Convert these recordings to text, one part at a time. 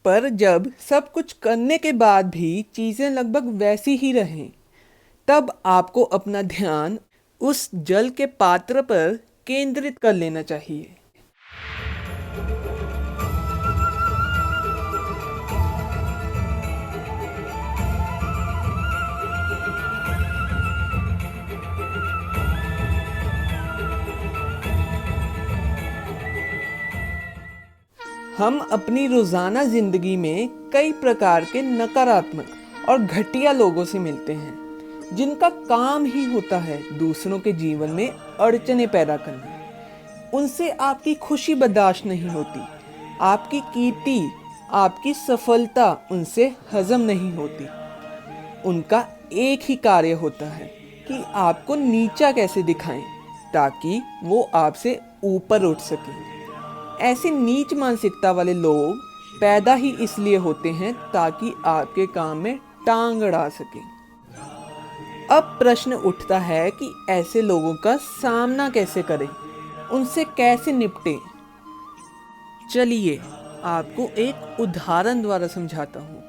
पर जब सब कुछ करने के बाद भी चीज़ें लगभग वैसी ही रहें, तब आपको अपना ध्यान उस जल के पात्र पर केंद्रित कर लेना चाहिए। हम अपनी रोज़ाना ज़िंदगी में कई प्रकार के नकारात्मक और घटिया लोगों से मिलते हैं, जिनका काम ही होता है दूसरों के जीवन में अड़चनें पैदा करना। उनसे आपकी खुशी बर्दाश्त नहीं होती, आपकी कीर्ति, आपकी सफलता उनसे हजम नहीं होती। उनका एक ही कार्य होता है कि आपको नीचा कैसे दिखाएं, ताकि वो आपसे ऊपर उठ सकें। ऐसे नीच मानसिकता वाले लोग पैदा ही इसलिए होते हैं ताकि आपके काम में टांग अड़ा सकें। अब प्रश्न उठता है कि ऐसे लोगों का सामना कैसे करें, उनसे कैसे निपटें। चलिए आपको एक उदाहरण द्वारा समझाता हूँ।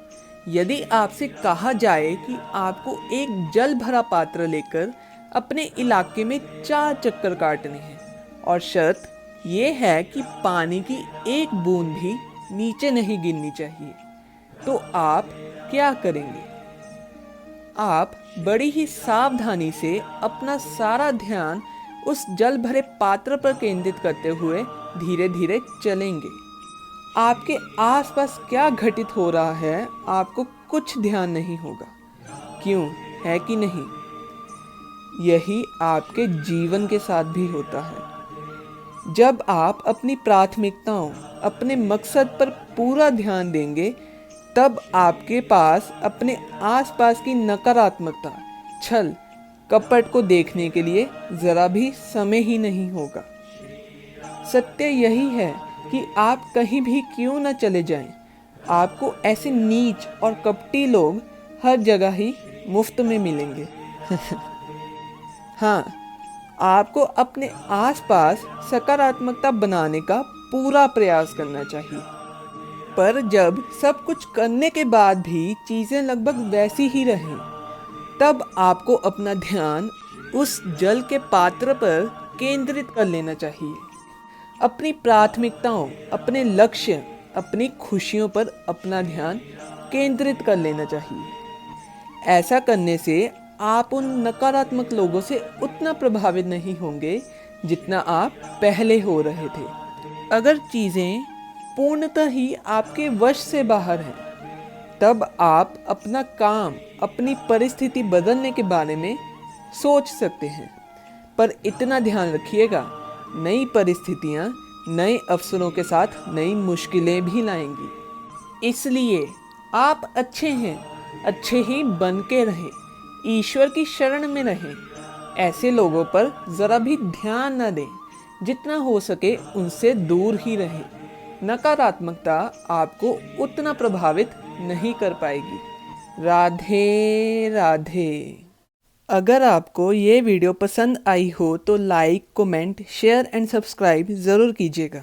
यदि आपसे कहा जाए कि आपको एक जल भरा पात्र लेकर अपने इलाके में 4 चक्कर काटने हैं और शर्त ये है कि पानी की एक बूंद भी नीचे नहीं गिरनी चाहिए, तो आप क्या करेंगे? आप बड़ी ही सावधानी से अपना सारा ध्यान उस जल भरे पात्र पर केंद्रित करते हुए धीरे धीरे चलेंगे। आपके आसपास क्या घटित हो रहा है आपको कुछ ध्यान नहीं होगा। क्यों, है कि नहीं? यही आपके जीवन के साथ भी होता है। जब आप अपनी प्राथमिकताओं, अपने मकसद पर पूरा ध्यान देंगे, तब आपके पास अपने आसपास की नकारात्मकता, छल, कपट को देखने के लिए ज़रा भी समय ही नहीं होगा। सत्य यही है कि आप कहीं भी क्यों न चले जाएं, आपको ऐसे नीच और कपटी लोग हर जगह ही मुफ्त में मिलेंगे। हाँ, आपको अपने आसपास सकारात्मकता बनाने का पूरा प्रयास करना चाहिए। पर जब सब कुछ करने के बाद भी चीज़ें लगभग वैसी ही रहें, तब आपको अपना ध्यान उस जल के पात्र पर केंद्रित कर लेना चाहिए। अपनी प्राथमिकताओं, अपने लक्ष्य, अपनी खुशियों पर अपना ध्यान केंद्रित कर लेना चाहिए। ऐसा करने से आप उन नकारात्मक लोगों से उतना प्रभावित नहीं होंगे जितना आप पहले हो रहे थे। अगर चीज़ें पूर्णतः ही आपके वश से बाहर हैं, तब आप अपना काम, अपनी परिस्थिति बदलने के बारे में सोच सकते हैं। पर इतना ध्यान रखिएगा, नई परिस्थितियाँ नए अवसरों के साथ नई मुश्किलें भी लाएंगी। इसलिए आप अच्छे हैं, अच्छे ही बन के रहें, ईश्वर की शरण में रहें। ऐसे लोगों पर ज़रा भी ध्यान न दें, जितना हो सके उनसे दूर ही रहें। नकारात्मकता आपको उतना प्रभावित नहीं कर पाएगी। राधे राधे। अगर आपको ये वीडियो पसंद आई हो तो like, comment, share and subscribe ज़रूर कीजिएगा।